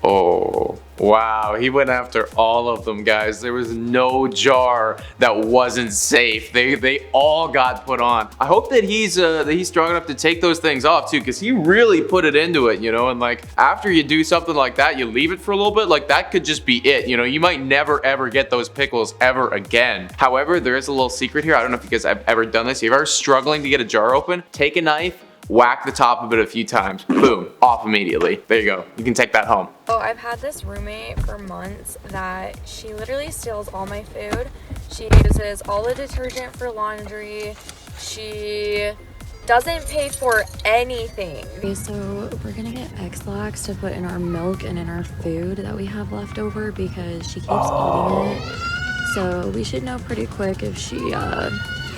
Oh, wow. He went after all of them, guys. There was no jar that wasn't safe. They all got put on. I hope that he's strong enough to take those things off too, because he really put it into it, you know, and like after you do something like that, you leave it for a little bit, like that could just be it, you know. You might never ever get those pickles ever again. However, there is a little secret here. I don't know if you guys have ever done this. If you're ever struggling to get a jar open, take a knife, whack the top of it a few times, boom, off immediately. There you go. You can take that home. Oh, I've had this roommate for months that she literally steals all my food. She uses all the detergent for laundry. She doesn't pay for anything. Okay, so we're gonna get X-Lax to put in our milk and in our food that we have left over because she keeps eating it. So we should know pretty quick if she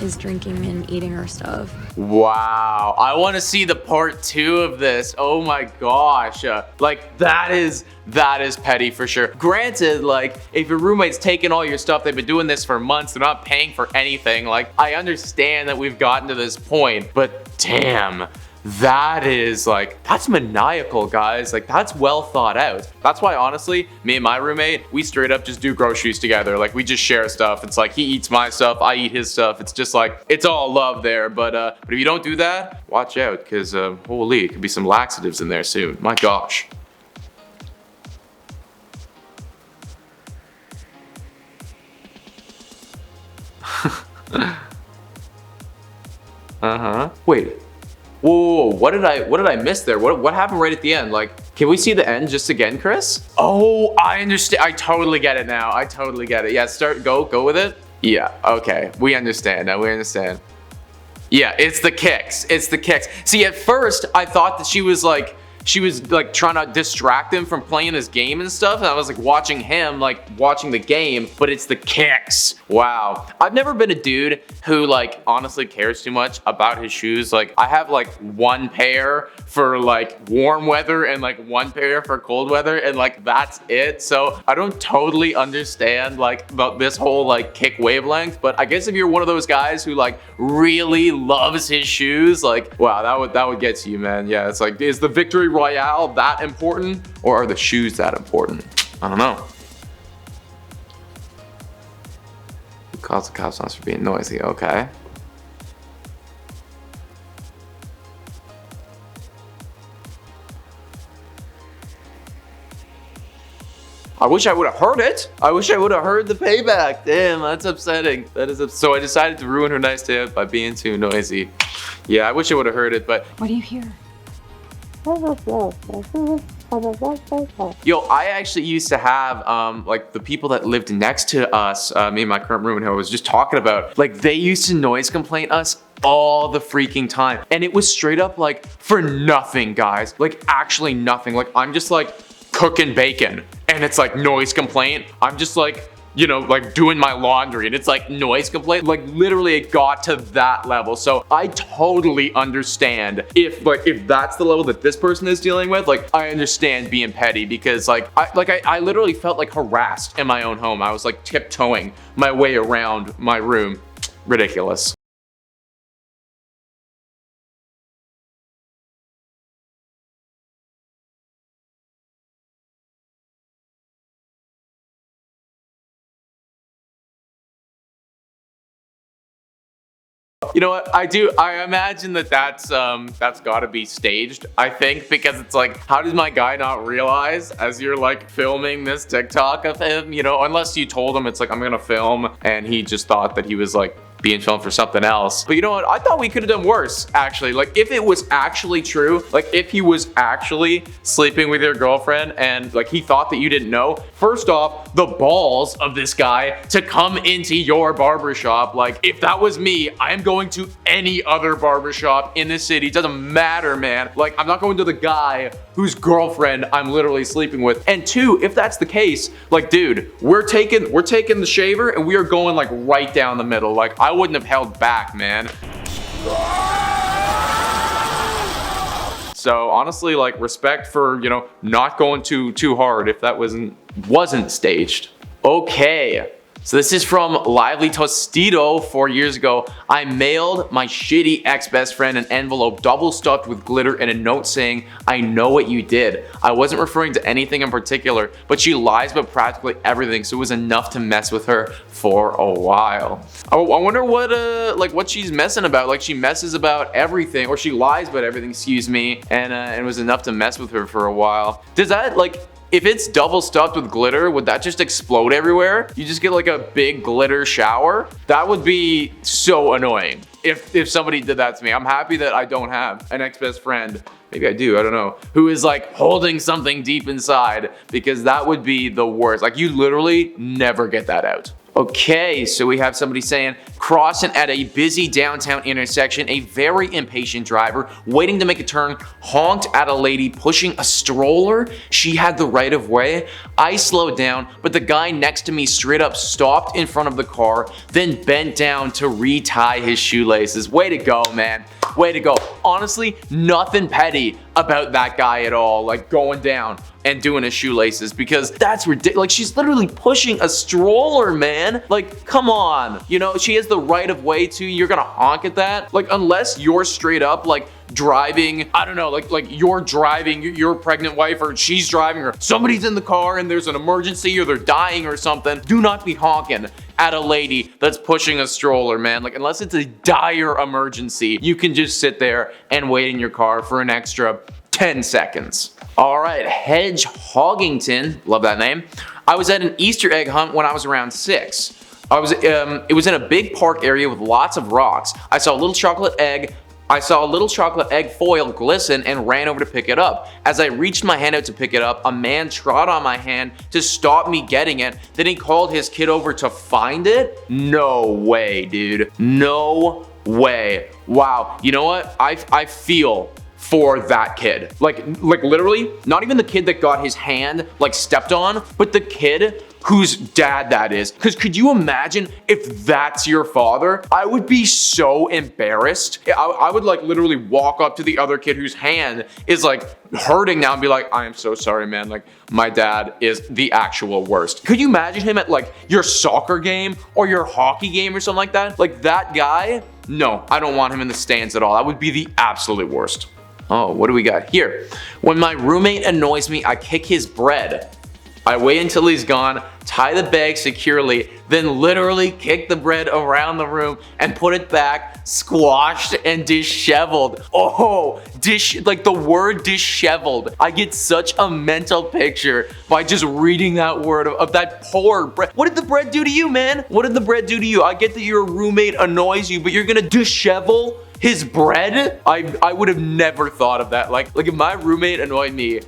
is drinking and eating her stuff. Wow, I want to see the part 2 of this. Oh my gosh, like that is petty for sure. Granted, like if your roommate's taking all your stuff, they've been doing this for months, they're not paying for anything. Like I understand that we've gotten to this point, but damn, that is like, that's maniacal, guys. Like that's well thought out. That's why honestly, me and my roommate, we straight up just do groceries together. Like we just share stuff. It's like he eats my stuff, I eat his stuff. It's just like, it's all love there. But if you don't do that, watch out, because holy, it could be some laxatives in there soon. My gosh. Wait. Whoa, what did I miss there? What happened right at the end? Like, can we see the end just again, Chris? Oh, I understand. I totally get it now. I totally get it. Yeah, go with it. Yeah, okay. We understand now. We understand. Yeah, it's the kicks. It's the kicks. See, at first, I thought that she was like trying to distract him from playing his game and stuff, and I was like watching him, like watching the game, but it's the kicks. Wow. I've never been a dude who like honestly cares too much about his shoes. Like I have like one pair for like warm weather and like one pair for cold weather, and like that's it. So I don't totally understand like this whole like kick wavelength, but I guess if you're one of those guys who like really loves his shoes, like wow, that would get to you, man. Yeah, it's like, is the victory royale that important, or are the shoes that important? I don't know. Who calls the cops on us for being noisy? Okay. I wish I would have heard it. I wish I would have heard the payback. Damn, that's upsetting. That is so I decided to ruin her nice day by being too noisy. Yeah, I wish I would have heard it, but What do you hear? Yo, I actually used to have like the people that lived next to us, me and my current roommate who I was just talking about, like they used to noise complain us all the freaking time. And it was straight up like for nothing, guys. Like actually nothing. Like I'm just like cooking bacon and it's like noise complaint. I'm just like, you know, like doing my laundry and it's like noise complaint. Like literally it got to that level. So I totally understand if that's the level that this person is dealing with. Like I understand being petty, because like I literally felt like harassed in my own home. I was like tiptoeing my way around my room. Ridiculous. You know what, I imagine that's gotta be staged, I think, because it's like, how does my guy not realize as you're like filming this TikTok of him, you know, unless you told him it's like, I'm gonna film, and he just thought that he was like being filmed for something else. But you know what, I thought we could have done worse, actually. Like if it was actually true, like if he was actually sleeping with your girlfriend and like he thought that you didn't know, first off, the balls of this guy to come into your barbershop. Like if that was me, I am going to any other barbershop in the city. It doesn't matter, man. Like I'm not going to the guy whose girlfriend I'm literally sleeping with. And two, if that's the case, like dude, we're taking the shaver and we are going like right down the middle. Like I wouldn't have held back, man. So honestly, like respect for, you know, not going too hard if that wasn't staged. Okay. So this is from Lively Tostito 4 years ago. I mailed my shitty ex-best friend an envelope double stuffed with glitter and a note saying, I know what you did. I wasn't referring to anything in particular, but she lies about practically everything, so it was enough to mess with her for a while. I wonder what she's messing about. Like she messes about everything, or she lies about everything, excuse me, and it was enough to mess with her for a while. Does that, like, if it's double stuffed with glitter, would that just explode everywhere? You just get like a big glitter shower? That would be so annoying if somebody did that to me. I'm happy that I don't have an ex-best friend, maybe I do, I don't know, who is like holding something deep inside, because that would be the worst. Like you literally never get that out. Okay, so we have somebody saying, crossing at a busy downtown intersection, a very impatient driver waiting to make a turn honked at a lady pushing a stroller. She had the right of way. I slowed down, but the guy next to me straight up stopped in front of the car, then bent down to retie his shoelaces. Way to go, man. Way to go. Honestly, nothing petty about that guy at all, like going down and doing his shoelaces, because that's ridiculous. Like she's literally pushing a stroller, man. Like, come on. You know, she has the right of way too. You're gonna honk at that? Like, unless you're straight up like driving, I don't know, like you're driving your pregnant wife, or she's driving, or somebody's in the car and there's an emergency, or they're dying or something. Do not be honking at a lady that's pushing a stroller, man. Like, unless it's a dire emergency, you can just sit there and wait in your car for an extra 10 seconds. All right, Hedge Hoggington, love that name. I was at an Easter egg hunt when I was around 6. It was in a big park area with lots of rocks. I saw a little chocolate egg foil glisten and ran over to pick it up. As I reached my hand out to pick it up, a man trod on my hand to stop me getting it. Then he called his kid over to find it? No way, dude. No way. Wow. You know what? I feel for that kid. Like literally, not even the kid that got his hand like stepped on, but the kid whose dad that is. Because could you imagine if that's your father? I would be so embarrassed. I would like literally walk up to the other kid whose hand is like hurting now and be like, I am so sorry, man. Like, my dad is the actual worst. Could you imagine him at like your soccer game or your hockey game or something like that? Like that guy? No, I don't want him in the stands at all. That would be the absolute worst. Oh, what do we got here? When my roommate annoys me, I kick his bread. I wait until he's gone, tie the bag securely, then literally kick the bread around the room and put it back, squashed and disheveled. Oh, like the word disheveled. I get such a mental picture by just reading that word of that poor bread. What did the bread do to you, man? What did the bread do to you? I get that your roommate annoys you, but you're gonna dishevel his bread? I would have never thought of that. Like if my roommate annoyed me,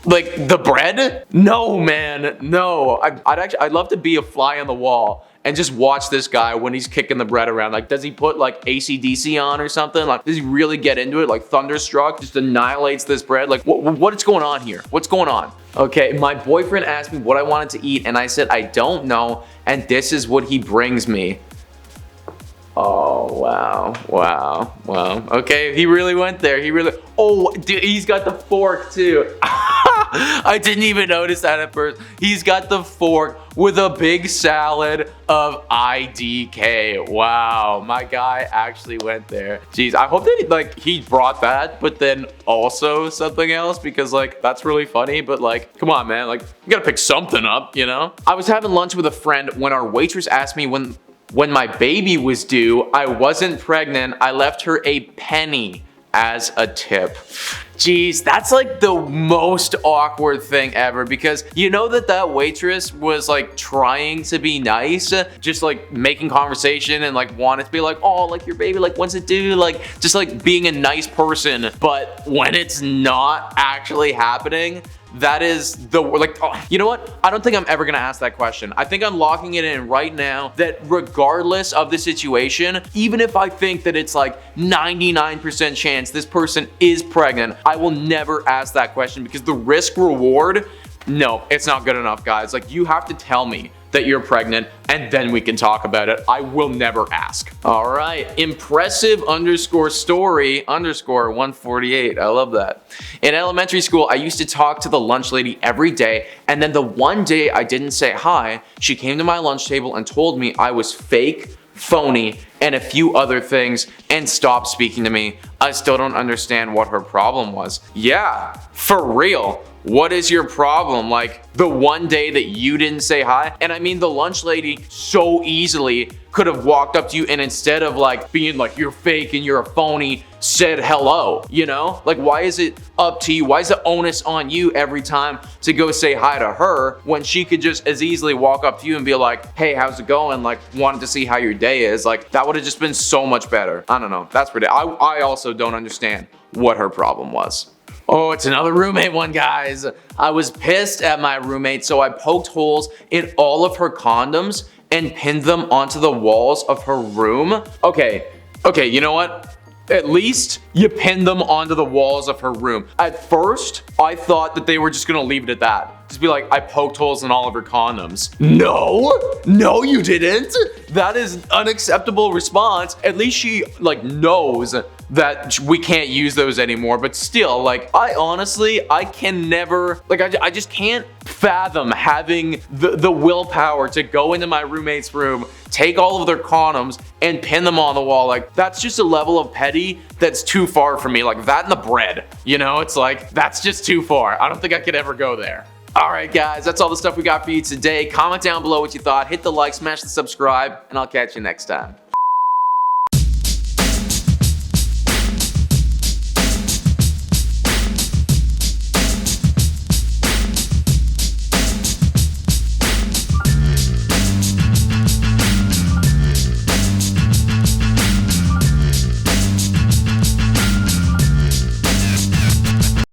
like the bread? No, man, no. I'd love to be a fly on the wall and just watch this guy when he's kicking the bread around. Like, does he put like AC/DC on or something? Like, does he really get into it? Like Thunderstruck just annihilates this bread? Like, what's going on here? What's going on? Okay, my boyfriend asked me what I wanted to eat and I said, I don't know, and this is what he brings me. Oh, wow. Okay, he really went there. Oh, dude, he's got the fork too. I didn't even notice that at first. He's got the fork with a big salad of IDK. Wow, my guy actually went there. Jeez, I hope that he brought that, but then also something else, because like that's really funny. But like, come on, man, like you gotta pick something up, you know? I was having lunch with a friend when our waitress asked me when my baby was due. I wasn't pregnant. I left her a penny as a tip. Jeez, that's like the most awkward thing ever, because you know that waitress was like trying to be nice, just like making conversation and like wanted to be like, oh, like your baby, like when's it due? Like just like being a nice person. But when it's not actually happening, that is the, like, oh, you know what? I don't think I'm ever gonna ask that question. I think I'm locking it in right now that regardless of the situation, even if I think that it's like 99% chance this person is pregnant, I will never ask that question, because the risk reward no, it's not good enough, guys. Like, you have to tell me that you're pregnant and then we can talk about it. I will never ask. All right, impressive underscore story underscore 148. I love that. In elementary school, I used to talk to the lunch lady every day, and then the one day I didn't say hi, she came to my lunch table and told me I was fake, phony, and a few other things, and stopped speaking to me. I still don't understand what her problem was. Yeah, for real. What is your problem? Like, the one day that you didn't say hi? And I mean, the lunch lady so easily could have walked up to you and instead of like being like, you're fake and you're a phony, said hello, you know? Like, why is it up to you? Why is the onus on you every time to go say hi to her when she could just as easily walk up to you and be like, hey, how's it going? Like, wanted to see how your day is. Like, that would have just been so much better. I don't know. That's pretty. I also don't understand what her problem was. Oh, it's another roommate one, guys. I was pissed at my roommate, so I poked holes in all of her condoms and pinned them onto the walls of her room. Okay, you know what? At least you pinned them onto the walls of her room. At first, I thought that they were just gonna leave it at that. Just be like, I poked holes in all of her condoms. No, you didn't. That is an unacceptable response. At least she like knows that we can't use those anymore, but still, like, I can never, like, I just can't fathom having the willpower to go into my roommate's room, take all of their condoms, and pin them on the wall. Like, that's just a level of petty that's too far for me. Like, that and the bread, you know? It's like, that's just too far. I don't think I could ever go there. Alright guys, that's all the stuff we got for you today. Comment down below what you thought, hit the like, smash the subscribe, and I'll catch you next time.